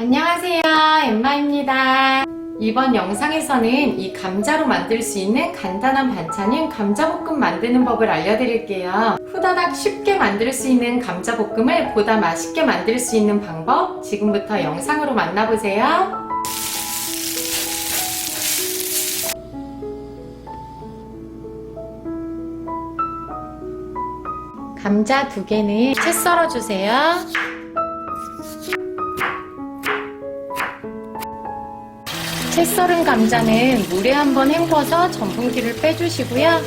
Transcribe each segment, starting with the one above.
안녕하세요, 엠마입니다. 이번 영상에서는 이 감자로 만들 수 있는 간단한 반찬인 감자볶음 만드는 법을 알려드릴게요. 후다닥 쉽게 만들 수 있는 감자볶음을 보다 맛있게 만들 수 있는 방법, 지금부터 영상으로 만나보세요. 감자 2개는 채 썰어주세요. 채 썰은 감자는 물에 한번 헹궈서 전분기를 빼주시고요.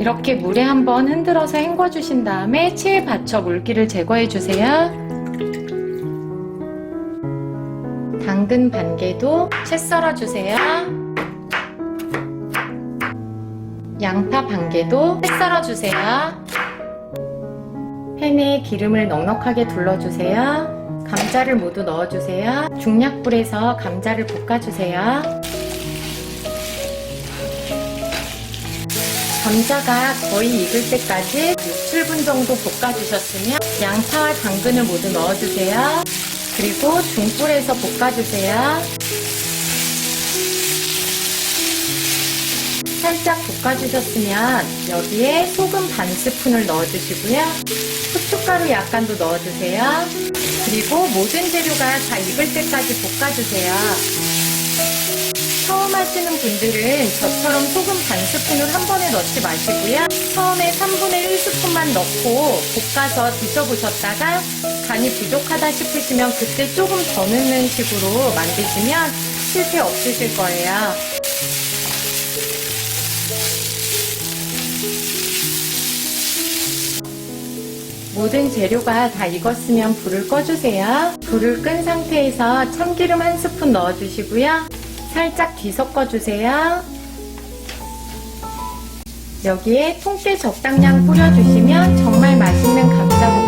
이렇게 물에 한번 흔들어서 헹궈주신 다음에 채에 받쳐 물기를 제거해주세요. 당근 반개도 채 썰어주세요. 양파 반개도 채 썰어주세요. 팬에 기름을 넉넉하게 둘러주세요. 감자를 모두 넣어주세요. 중약불에서 감자를 볶아주세요. 감자가 거의 익을 때까지 6, 7분 정도 볶아주셨으면 양파와 당근을 모두 넣어주세요. 그리고 중불에서 볶아주세요. 살짝 볶아주셨으면 여기에 소금 반 스푼을 넣어주시고요. 후춧가루 약간도 넣어주세요. 그리고 모든 재료가 다 익을 때까지 볶아주세요. 처음 하시는 분들은 저처럼 소금 반 스푼을 한 번에 넣지 마시고요. 처음에 3분의 1스푼만 넣고 볶아서 드셔보셨다가 간이 부족하다 싶으시면 그때 조금 더 넣는 식으로 만드시면 실패 없으실 거예요. 모든 재료가 다 익었으면 불을 꺼주세요. 불을 끈 상태에서 참기름 1스푼 넣어주시고요. 살짝 뒤섞어주세요. 여기에 통깨 적당량 뿌려주시면 정말 맛있는 감자볶음